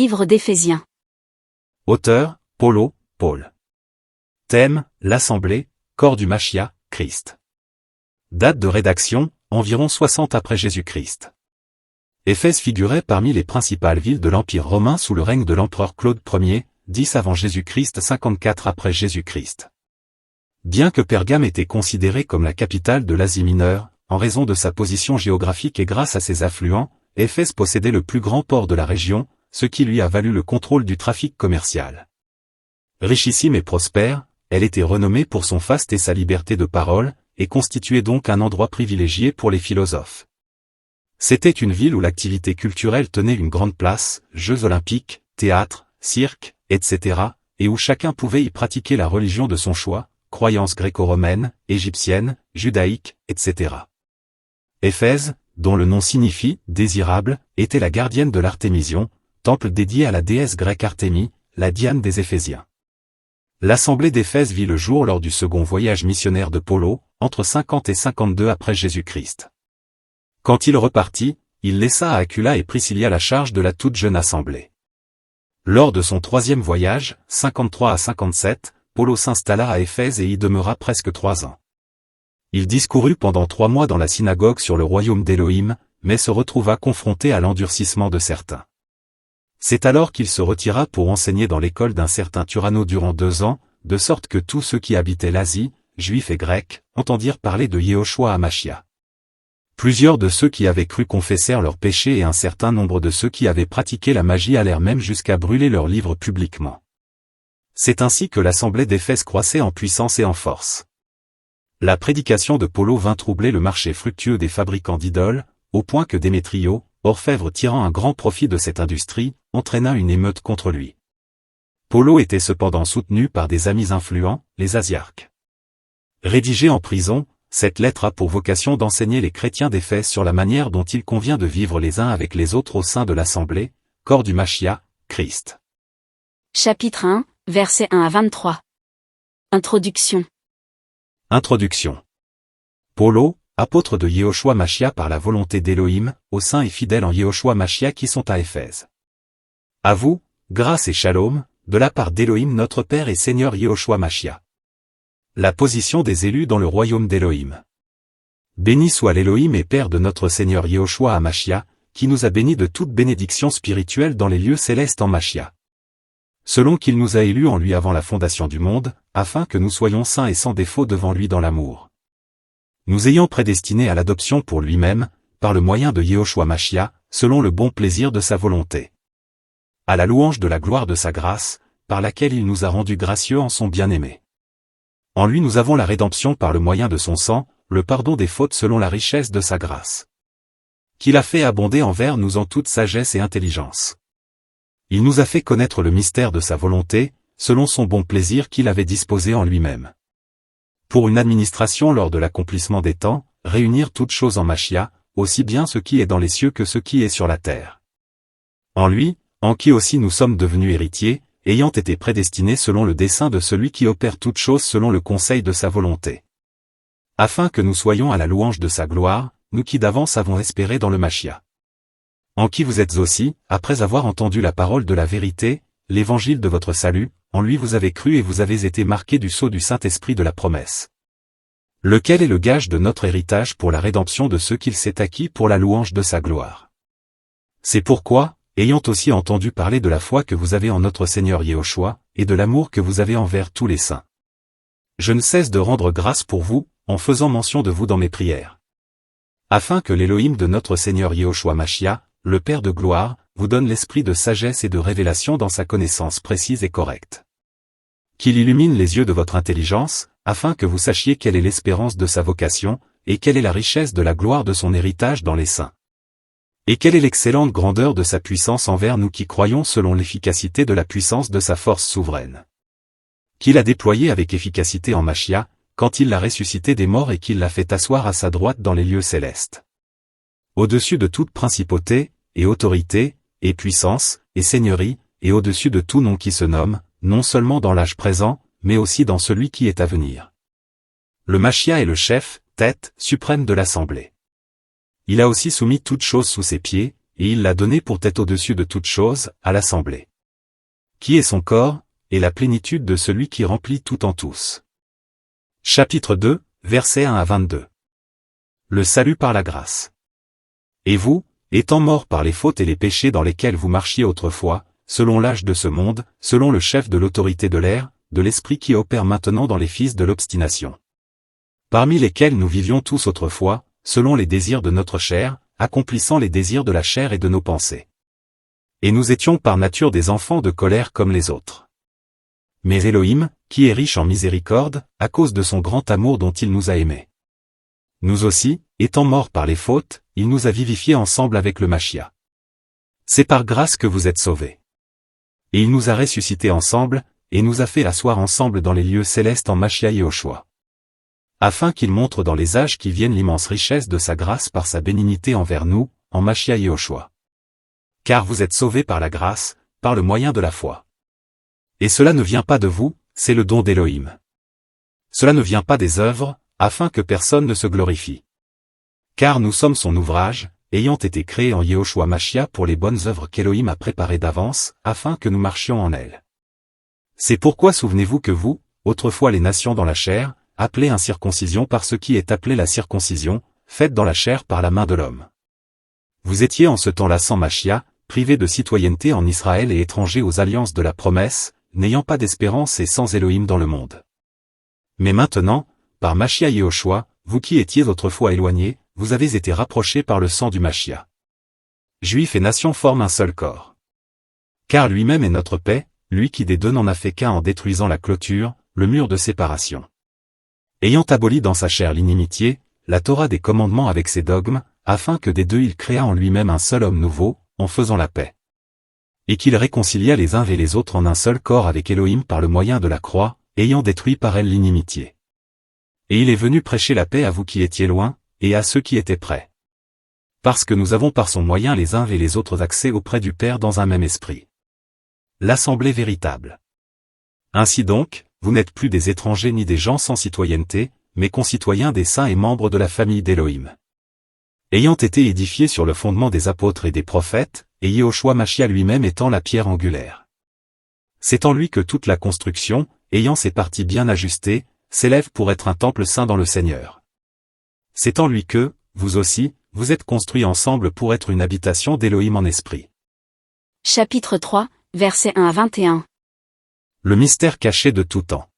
Livre d'Éphésiens. Auteur, Paul. Thème, l'Assemblée, corps du Machia, Christ. Date de rédaction, environ 60 après Jésus-Christ. Éphèse figurait parmi les principales villes de l'Empire romain sous le règne de l'empereur Claude Ier, 10 avant Jésus-Christ 54 après Jésus-Christ. Bien que Pergame était considérée comme la capitale de l'Asie mineure, en raison de sa position géographique et grâce à ses affluents, Éphèse possédait le plus grand port de la région, ce qui lui a valu le contrôle du trafic commercial. Richissime et prospère, elle était renommée pour son faste et sa liberté de parole, et constituait donc un endroit privilégié pour les philosophes. C'était une ville où l'activité culturelle tenait une grande place, jeux olympiques, théâtre, cirque, etc., et où chacun pouvait y pratiquer la religion de son choix, croyances gréco-romaines, égyptiennes, judaïques, etc. Éphèse, dont le nom signifie « désirable », était la gardienne de l'Artémision, temple dédié à la déesse grecque Artémis, la Diane des Éphésiens. L'assemblée d'Éphèse vit le jour lors du second voyage missionnaire de Paul, entre 50 et 52 après Jésus-Christ. Quand il repartit, il laissa à Aquila et Priscilla la charge de la toute jeune assemblée. Lors de son troisième voyage, 53 à 57, Paul s'installa à Éphèse et y demeura presque 3 ans. Il discourut pendant 3 mois dans la synagogue sur le royaume d'Élohim, mais se retrouva confronté à l'endurcissement de certains. C'est alors qu'il se retira pour enseigner dans l'école d'un certain Turano durant 2 ans, de sorte que tous ceux qui habitaient l'Asie, juifs et grecs, entendirent parler de Yehoshua Hamashia. Plusieurs de ceux qui avaient cru confessèrent leurs péchés et un certain nombre de ceux qui avaient pratiqué la magie allèrent même jusqu'à brûler leurs livres publiquement. C'est ainsi que l'assemblée d'Éphèse croissait en puissance et en force. La prédication de Paul vint troubler le marché fructueux des fabricants d'idoles, au point que Démétrio, orfèvre tirant un grand profit de cette industrie, entraîna une émeute contre lui. Paul était cependant soutenu par des amis influents, les Asiarques. Rédigée en prison, cette lettre a pour vocation d'enseigner les chrétiens d'Éphèse sur la manière dont il convient de vivre les uns avec les autres au sein de l'Assemblée, corps du Machia, Christ. Chapitre 1, versets 1 à 23. Introduction. Paul, apôtre de Yehoshua Machia par la volonté d'Élohim, aux saints et fidèles en Yehoshua Machia qui sont à Éphèse. À vous, grâce et shalom, de la part d'Élohim notre Père et Seigneur Yehoshua Machia. La position des élus dans le royaume d'Élohim. Béni soit l'Élohim et Père de notre Seigneur Yehoshua Hamashia, qui nous a bénis de toute bénédiction spirituelle dans les lieux célestes en Machia. Selon qu'il nous a élus en lui avant la fondation du monde, afin que nous soyons saints et sans défaut devant lui dans l'amour. Nous ayant prédestinés à l'adoption pour lui-même, par le moyen de Yehoshua Machia, selon le bon plaisir de sa volonté. À la louange de la gloire de sa grâce, par laquelle il nous a rendus gracieux en son bien-aimé. En lui nous avons la rédemption par le moyen de son sang, le pardon des fautes selon la richesse de sa grâce. Qu'il a fait abonder envers nous en toute sagesse et intelligence. Il nous a fait connaître le mystère de sa volonté, selon son bon plaisir qu'il avait disposé en lui-même. Pour une administration lors de l'accomplissement des temps, réunir toutes choses en Machia, aussi bien ce qui est dans les cieux que ce qui est sur la terre. En lui, en qui aussi nous sommes devenus héritiers, ayant été prédestinés selon le dessein de celui qui opère toutes choses selon le conseil de sa volonté. Afin que nous soyons à la louange de sa gloire, nous qui d'avance avons espéré dans le Machia. En qui vous êtes aussi, après avoir entendu la parole de la vérité, l'évangile de votre salut, en lui vous avez cru et vous avez été marqués du sceau du Saint-Esprit de la promesse. Lequel est le gage de notre héritage pour la rédemption de ceux qu'il s'est acquis pour la louange de sa gloire. C'est pourquoi, ayant aussi entendu parler de la foi que vous avez en notre Seigneur Yehoshua, et de l'amour que vous avez envers tous les saints. Je ne cesse de rendre grâce pour vous, en faisant mention de vous dans mes prières. Afin que l'Élohim de notre Seigneur Yehoshua Machia, le Père de gloire, vous donne l'esprit de sagesse et de révélation dans sa connaissance précise et correcte. Qu'il illumine les yeux de votre intelligence, afin que vous sachiez quelle est l'espérance de sa vocation, et quelle est la richesse de la gloire de son héritage dans les saints. Et quelle est l'excellente grandeur de sa puissance envers nous qui croyons selon l'efficacité de la puissance de sa force souveraine. Qu'il a déployé avec efficacité en Machia, quand il l'a ressuscité des morts et qu'il l'a fait asseoir à sa droite dans les lieux célestes. Au-dessus de toute principauté, et autorité, et puissance, et seigneurie, et au-dessus de tout nom qui se nomme, non seulement dans l'âge présent, mais aussi dans celui qui est à venir. Le Machia est le chef, tête, suprême de l'assemblée. Il a aussi soumis toutes choses sous ses pieds, et il l'a donné pour tête au-dessus de toute chose, à l'assemblée. Qui est son corps, et la plénitude de celui qui remplit tout en tous. Chapitre 2, versets 1 à 22. Le salut par la grâce. Et vous, étant morts par les fautes et les péchés dans lesquels vous marchiez autrefois, selon l'âge de ce monde, selon le chef de l'autorité de l'air, de l'esprit qui opère maintenant dans les fils de l'obstination. Parmi lesquels nous vivions tous autrefois, selon les désirs de notre chair, accomplissant les désirs de la chair et de nos pensées. Et nous étions par nature des enfants de colère comme les autres. Mais Elohim, qui est riche en miséricorde, à cause de son grand amour dont il nous a aimés. Nous aussi, étant morts par les fautes, il nous a vivifiés ensemble avec le Machia. C'est par grâce que vous êtes sauvés. Et il nous a ressuscités ensemble, et nous a fait asseoir ensemble dans les lieux célestes en Machia Yehoshua. Afin qu'il montre dans les âges qui viennent l'immense richesse de sa grâce par sa bénignité envers nous, en Machia Yehoshua. Car vous êtes sauvés par la grâce, par le moyen de la foi. Et cela ne vient pas de vous, c'est le don d'Elohim. Cela ne vient pas des œuvres, afin que personne ne se glorifie. Car nous sommes son ouvrage, ayant été créés en Yehoshua Machia pour les bonnes œuvres qu'Elohim a préparées d'avance, afin que nous marchions en elles. C'est pourquoi souvenez-vous que vous, autrefois les nations dans la chair, appelées incirconcision par ce qui est appelé la circoncision, faite dans la chair par la main de l'homme. Vous étiez en ce temps-là sans Machia, privés de citoyenneté en Israël et étrangers aux alliances de la promesse, n'ayant pas d'espérance et sans Elohim dans le monde. Mais maintenant, par Machia Yehoshua, vous qui étiez autrefois éloignés, vous avez été rapprochés par le sang du Machia. Juifs et nations forment un seul corps. Car lui-même est notre paix, lui qui des deux n'en a fait qu'un en détruisant la clôture, le mur de séparation. Ayant aboli dans sa chair l'inimitié, la Torah des commandements avec ses dogmes, afin que des deux il créa en lui-même un seul homme nouveau, en faisant la paix. Et qu'il réconcilia les uns et les autres en un seul corps avec Elohim par le moyen de la croix, ayant détruit par elle l'inimitié. Et il est venu prêcher la paix à vous qui étiez loin, et à ceux qui étaient près. Parce que nous avons par son moyen les uns et les autres accès auprès du Père dans un même esprit. L'assemblée véritable. Ainsi donc, vous n'êtes plus des étrangers ni des gens sans citoyenneté, mais concitoyens des saints et membres de la famille d'Elohim. Ayant été édifiés sur le fondement des apôtres et des prophètes, et Yehoshua Machia lui-même étant la pierre angulaire. C'est en lui que toute la construction, ayant ses parties bien ajustées, s'élève pour être un temple saint dans le Seigneur. C'est en lui que, vous aussi, vous êtes construits ensemble pour être une habitation d'Elohim en esprit. Chapitre 3, versets 1 à 21. Le mystère caché de tout temps.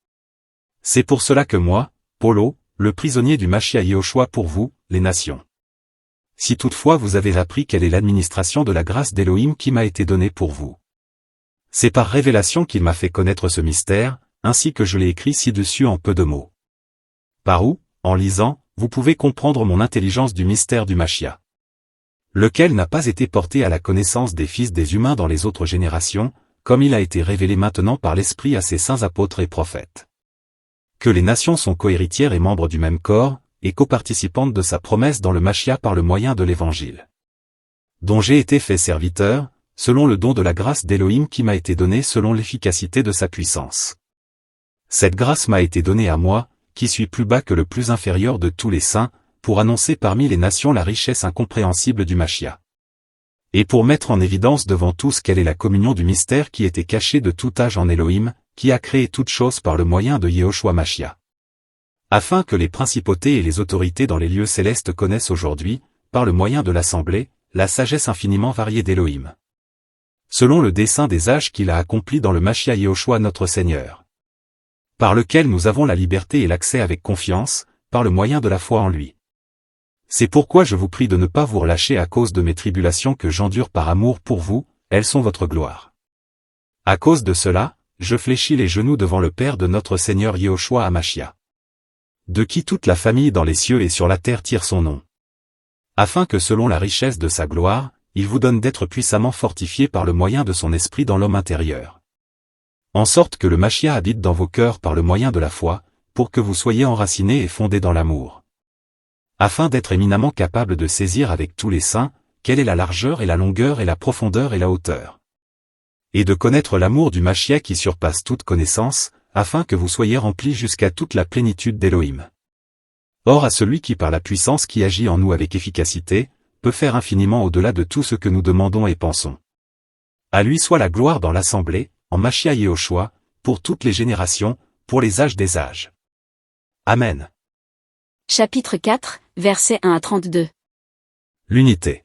C'est pour cela que moi, Paulo, le prisonnier du Machia Yehoshua pour vous, les nations. Si toutefois vous avez appris quelle est l'administration de la grâce d'Elohim qui m'a été donnée pour vous. C'est par révélation qu'il m'a fait connaître ce mystère, ainsi que je l'ai écrit ci-dessus en peu de mots. Par où, en lisant, vous pouvez comprendre mon intelligence du mystère du Machia. Lequel n'a pas été porté à la connaissance des fils des humains dans les autres générations, comme il a été révélé maintenant par l'Esprit à ses saints apôtres et prophètes. Que les nations sont cohéritières et membres du même corps, et coparticipantes de sa promesse dans le Machia par le moyen de l'Évangile. Dont j'ai été fait serviteur, selon le don de la grâce d'Elohim qui m'a été donné selon l'efficacité de sa puissance. Cette grâce m'a été donnée à moi, qui suis plus bas que le plus inférieur de tous les saints, pour annoncer parmi les nations la richesse incompréhensible du Machia. Et pour mettre en évidence devant tous quelle est la communion du mystère qui était caché de tout âge en Elohim, qui a créé toutes choses par le moyen de Yehoshua Machia. Afin que les principautés et les autorités dans les lieux célestes connaissent aujourd'hui, par le moyen de l'assemblée, la sagesse infiniment variée d'Elohim. Selon le dessein des âges qu'il a accompli dans le Machia Yehoshua notre Seigneur. Par lequel nous avons la liberté et l'accès avec confiance, par le moyen de la foi en lui. C'est pourquoi je vous prie de ne pas vous relâcher à cause de mes tribulations que j'endure par amour pour vous, elles sont votre gloire. À cause de cela, je fléchis les genoux devant le Père de notre Seigneur Yehoshua Hamashia. De qui toute la famille dans les cieux et sur la terre tire son nom. Afin que selon la richesse de sa gloire, il vous donne d'être puissamment fortifiés par le moyen de son esprit dans l'homme intérieur. En sorte que le Machia habite dans vos cœurs par le moyen de la foi, pour que vous soyez enracinés et fondés dans l'amour. Afin d'être éminemment capables de saisir avec tous les saints, quelle est la largeur et la longueur et la profondeur et la hauteur. Et de connaître l'amour du Machia qui surpasse toute connaissance, afin que vous soyez remplis jusqu'à toute la plénitude d'Elohim. Or à celui qui par la puissance qui agit en nous avec efficacité, peut faire infiniment au-delà de tout ce que nous demandons et pensons. À lui soit la gloire dans l'assemblée, en Machia Yehoshua, pour toutes les générations, pour les âges des âges. Amen. Chapitre 4, versets 1 à 32. L'unité.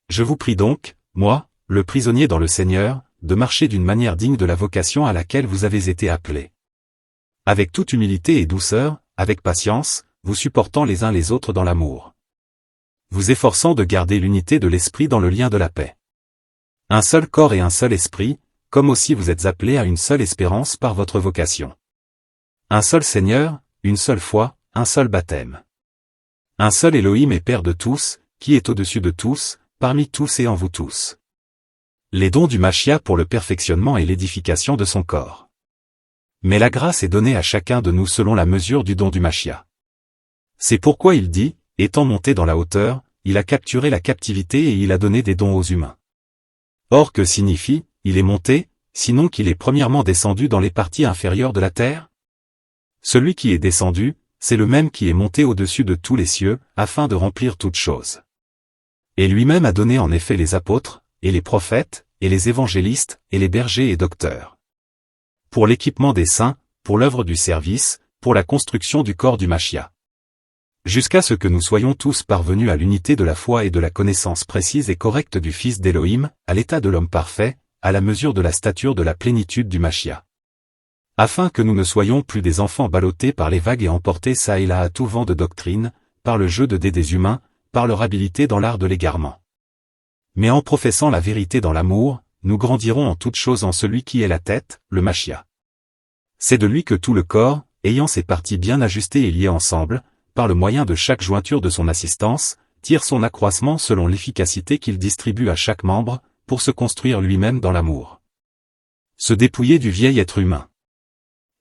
Je vous prie donc, moi, le prisonnier dans le Seigneur, de marcher d'une manière digne de la vocation à laquelle vous avez été appelés. Avec toute humilité et douceur, avec patience, vous supportant les uns les autres dans l'amour. Vous efforçant de garder l'unité de l'esprit dans le lien de la paix. Un seul corps et un seul esprit, comme aussi vous êtes appelés à une seule espérance par votre vocation. Un seul Seigneur, une seule foi, un seul baptême. Un seul Elohim et Père de tous, qui est au-dessus de tous, parmi tous et en vous tous. Les dons du Machia pour le perfectionnement et l'édification de son corps. Mais la grâce est donnée à chacun de nous selon la mesure du don du Machia. C'est pourquoi il dit, étant monté dans la hauteur, il a capturé la captivité et il a donné des dons aux humains. Or que signifie, il est monté, sinon qu'il est premièrement descendu dans les parties inférieures de la terre? Celui qui est descendu, c'est le même qui est monté au-dessus de tous les cieux, afin de remplir toutes choses. Et lui-même a donné en effet les apôtres, et les prophètes, et les évangélistes, et les bergers et docteurs. Pour l'équipement des saints, pour l'œuvre du service, pour la construction du corps du Machia. Jusqu'à ce que nous soyons tous parvenus à l'unité de la foi et de la connaissance précise et correcte du Fils d'Élohim, à l'état de l'homme parfait, à la mesure de la stature de la plénitude du Machia. Afin que nous ne soyons plus des enfants ballottés par les vagues et emportés çà et là à tout vent de doctrine, par le jeu de dés des humains, par leur habileté dans l'art de l'égarement. Mais en professant la vérité dans l'amour, nous grandirons en toutes choses en celui qui est la tête, le Machia. C'est de lui que tout le corps, ayant ses parties bien ajustées et liées ensemble, par le moyen de chaque jointure de son assistance, tire son accroissement selon l'efficacité qu'il distribue à chaque membre, pour se construire lui-même dans l'amour. Se dépouiller du vieil être humain.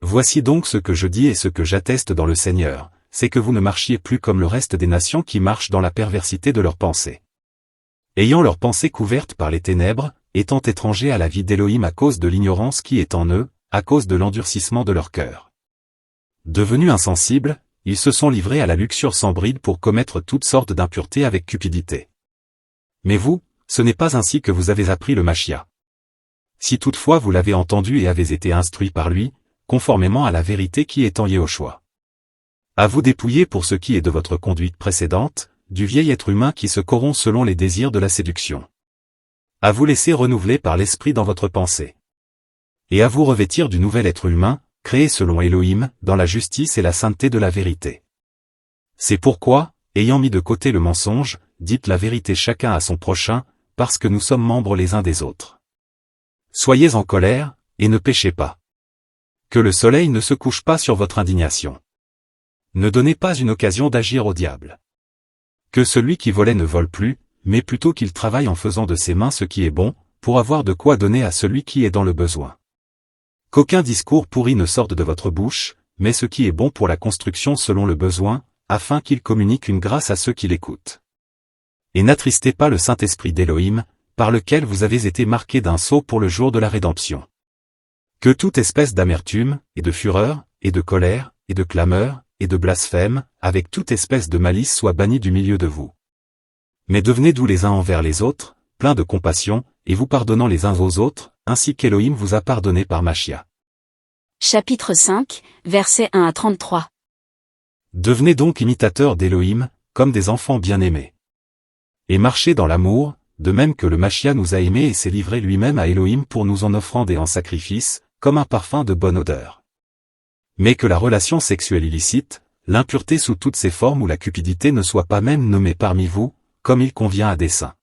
Voici donc ce que je dis et ce que j'atteste dans le Seigneur, c'est que vous ne marchiez plus comme le reste des nations qui marchent dans la perversité de leurs pensées. Ayant leurs pensées couvertes par les ténèbres, étant étrangers à la vie d'Élohim à cause de l'ignorance qui est en eux, à cause de l'endurcissement de leur cœur. Devenus insensibles, ils se sont livrés à la luxure sans bride pour commettre toutes sortes d'impuretés avec cupidité. Mais vous, ce n'est pas ainsi que vous avez appris le Machia. Si toutefois vous l'avez entendu et avez été instruit par lui, conformément à la vérité qui est en Yehoshua. À vous dépouiller pour ce qui est de votre conduite précédente, du vieil être humain qui se corrompt selon les désirs de la séduction. À vous laisser renouveler par l'esprit dans votre pensée. Et à vous revêtir du nouvel être humain, créé selon Elohim, dans la justice et la sainteté de la vérité. C'est pourquoi, ayant mis de côté le mensonge, dites la vérité chacun à son prochain, parce que nous sommes membres les uns des autres. Soyez en colère, et ne péchez pas. Que le soleil ne se couche pas sur votre indignation. Ne donnez pas une occasion d'agir au diable. Que celui qui volait ne vole plus, mais plutôt qu'il travaille en faisant de ses mains ce qui est bon, pour avoir de quoi donner à celui qui est dans le besoin. Qu'aucun discours pourri ne sorte de votre bouche, mais ce qui est bon pour la construction selon le besoin, afin qu'il communique une grâce à ceux qui l'écoutent. Et n'attristez pas le Saint-Esprit d'Élohim, par lequel vous avez été marqués d'un sceau pour le jour de la rédemption. Que toute espèce d'amertume, et de fureur, et de colère, et de clameur, et de blasphème, avec toute espèce de malice soit bannie du milieu de vous. Mais devenez doux les uns envers les autres, pleins de compassion, et vous pardonnant les uns aux autres, ainsi qu'Élohim vous a pardonné par Machia. Chapitre 5, versets 1 à 33. Devenez donc imitateurs d'Élohim, comme des enfants bien-aimés. Et marchez dans l'amour, de même que le Machia nous a aimés et s'est livré lui-même à Élohim pour nous en offrande et en sacrifice, comme un parfum de bonne odeur. Mais que la relation sexuelle illicite, l'impureté sous toutes ses formes ou la cupidité ne soit pas même nommée parmi vous, comme il convient à des saints.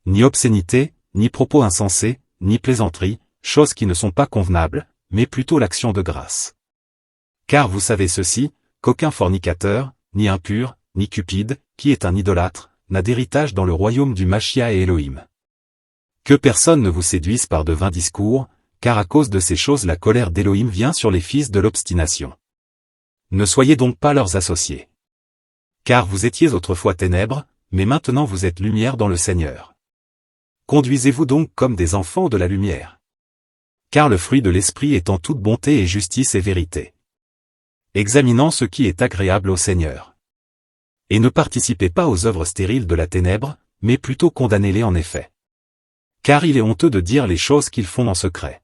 Ni obscénité, ni propos insensés, ni plaisanterie, choses qui ne sont pas convenables, mais plutôt l'action de grâce. Car vous savez ceci, qu'aucun fornicateur, ni impur, ni cupide, qui est un idolâtre, n'a d'héritage dans le royaume du Machia et Elohim. Que personne ne vous séduise par de vains discours, car à cause de ces choses la colère d'Élohim vient sur les fils de l'obstination. Ne soyez donc pas leurs associés. Car vous étiez autrefois ténèbres, mais maintenant vous êtes lumière dans le Seigneur. Conduisez-vous donc comme des enfants de la lumière. Car le fruit de l'esprit est en toute bonté et justice et vérité. Examinant ce qui est agréable au Seigneur. Et ne participez pas aux œuvres stériles de la ténèbre, mais plutôt condamnez-les en effet. Car il est honteux de dire les choses qu'ils font en secret.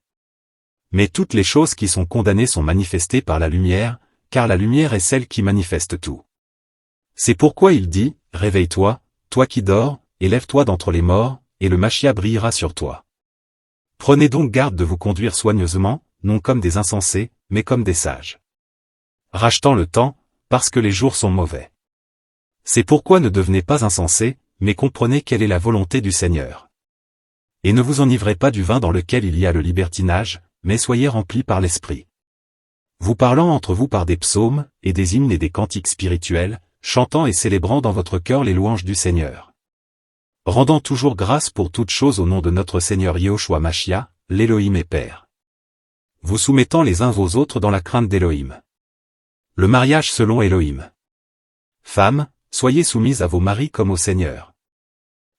Mais toutes les choses qui sont condamnées sont manifestées par la lumière, car la lumière est celle qui manifeste tout. C'est pourquoi il dit, réveille-toi, toi qui dors, et lève-toi d'entre les morts, et le Machia brillera sur toi. Prenez donc garde de vous conduire soigneusement, non comme des insensés, mais comme des sages. Rachetant le temps, parce que les jours sont mauvais. C'est pourquoi ne devenez pas insensés, mais comprenez quelle est la volonté du Seigneur. Et ne vous enivrez pas du vin dans lequel il y a le libertinage, mais soyez remplis par l'Esprit. Vous parlant entre vous par des psaumes, et des hymnes et des cantiques spirituels, chantant et célébrant dans votre cœur les louanges du Seigneur. Rendant toujours grâce pour toutes choses au nom de notre Seigneur Yehoshua Machia, l'Élohim et Père. Vous soumettant les uns aux autres dans la crainte d'Élohim. Le mariage selon Élohim. Femmes, soyez soumises à vos maris comme au Seigneur.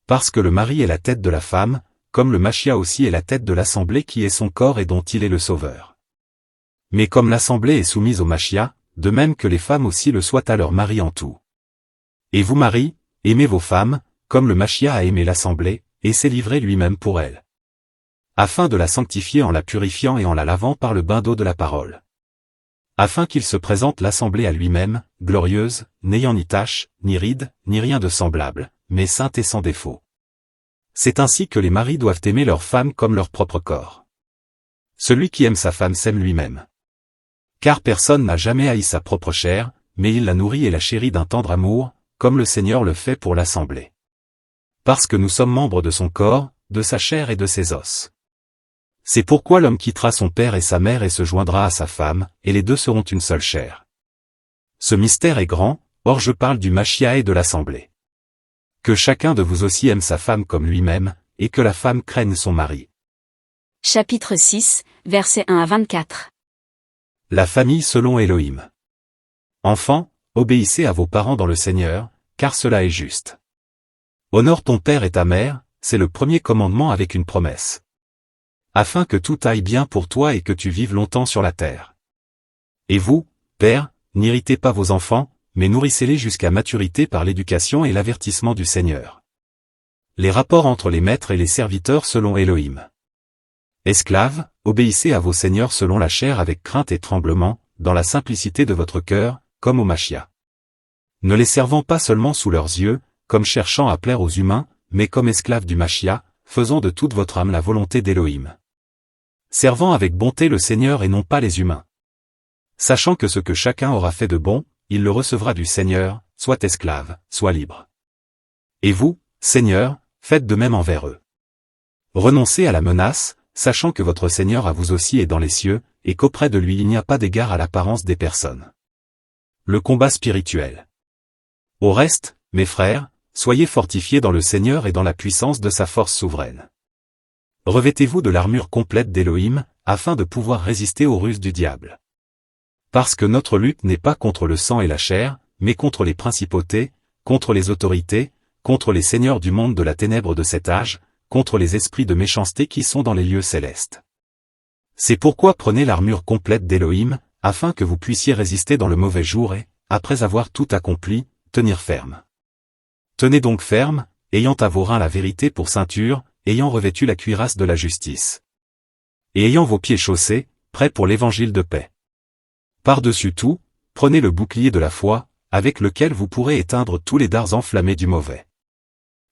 Parce que le mari est la tête de la femme, comme le Machia aussi est la tête de l'assemblée qui est son corps et dont il est le sauveur. Mais comme l'assemblée est soumise au Machia, de même que les femmes aussi le soient à leur mari en tout. Et vous maris, aimez vos femmes, comme le Machia a aimé l'assemblée, et s'est livré lui-même pour elle. Afin de la sanctifier en la purifiant et en la lavant par le bain d'eau de la parole. Afin qu'il se présente l'assemblée à lui-même, glorieuse, n'ayant ni tache, ni ride, ni rien de semblable, mais sainte et sans défaut. C'est ainsi que les maris doivent aimer leurs femmes comme leur propre corps. Celui qui aime sa femme s'aime lui-même. Car personne n'a jamais haï sa propre chair, mais il la nourrit et la chérit d'un tendre amour, comme le Seigneur le fait pour l'assemblée. Parce que nous sommes membres de son corps, de sa chair et de ses os. C'est pourquoi l'homme quittera son père et sa mère et se joindra à sa femme, et les deux seront une seule chair. Ce mystère est grand, or je parle du Machia et de l'assemblée. Que chacun de vous aussi aime sa femme comme lui-même, et que la femme craigne son mari. Chapitre 6, versets 1 à 24. La famille selon Élohim. Enfants, obéissez à vos parents dans le Seigneur, car cela est juste. Honore ton père et ta mère, c'est le premier commandement avec une promesse. Afin que tout aille bien pour toi et que tu vives longtemps sur la terre. Et vous, pères, n'irritez pas vos enfants, mais nourrissez-les jusqu'à maturité par l'éducation et l'avertissement du Seigneur. Les rapports entre les maîtres et les serviteurs selon Élohim. Esclaves, obéissez à vos seigneurs selon la chair avec crainte et tremblement, dans la simplicité de votre cœur, comme au Machia. Ne les servant pas seulement sous leurs yeux, comme cherchant à plaire aux humains, mais comme esclaves du Machia, faisant de toute votre âme la volonté d'Élohim. Servant avec bonté le Seigneur et non pas les humains. Sachant que ce que chacun aura fait de bon, il le recevra du Seigneur, soit esclave, soit libre. Et vous, Seigneur, faites de même envers eux. Renoncez à la menace, sachant que votre Seigneur à vous aussi est dans les cieux, et qu'auprès de lui il n'y a pas d'égard à l'apparence des personnes. Le combat spirituel. Au reste, mes frères, soyez fortifiés dans le Seigneur et dans la puissance de sa force souveraine. Revêtez-vous de l'armure complète d'Élohim, afin de pouvoir résister aux ruses du diable. Parce que notre lutte n'est pas contre le sang et la chair, mais contre les principautés, contre les autorités, contre les seigneurs du monde de la ténèbre de cet âge, contre les esprits de méchanceté qui sont dans les lieux célestes. C'est pourquoi prenez l'armure complète d'Élohim, afin que vous puissiez résister dans le mauvais jour et, après avoir tout accompli, tenir ferme. Tenez donc ferme, ayant à vos reins la vérité pour ceinture, ayant revêtu la cuirasse de la justice. Et ayant vos pieds chaussés, prêts pour l'évangile de paix. Par-dessus tout, prenez le bouclier de la foi, avec lequel vous pourrez éteindre tous les dards enflammés du mauvais.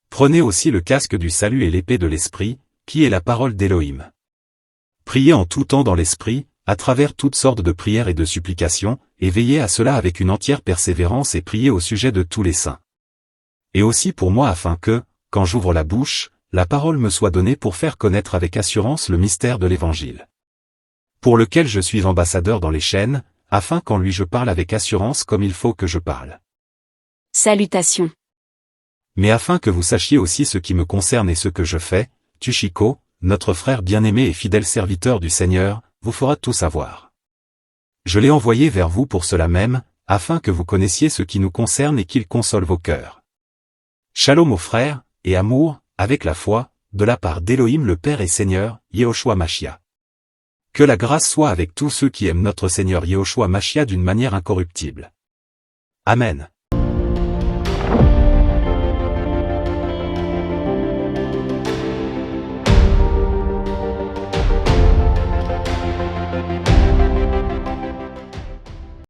Prenez aussi le casque du salut et l'épée de l'esprit, qui est la parole d'Élohim. Priez en tout temps dans l'esprit, à travers toutes sortes de prières et de supplications, et veillez à cela avec une entière persévérance et priez au sujet de tous les saints. Et aussi pour moi afin que, quand j'ouvre la bouche, la parole me soit donnée pour faire connaître avec assurance le mystère de l'Évangile. Pour lequel je suis ambassadeur dans les chaînes, afin qu'en lui je parle avec assurance comme il faut que je parle. Salutations. Mais afin que vous sachiez aussi ce qui me concerne et ce que je fais, Tuchiko, notre frère bien-aimé et fidèle serviteur du Seigneur, vous fera tout savoir. Je l'ai envoyé vers vous pour cela même, afin que vous connaissiez ce qui nous concerne et qu'il console vos cœurs. Shalom aux frères, et amour, avec la foi, de la part d'Élohim le Père et Seigneur, Yehoshua Machia. Que la grâce soit avec tous ceux qui aiment notre Seigneur Yehoshua Machia d'une manière incorruptible. Amen.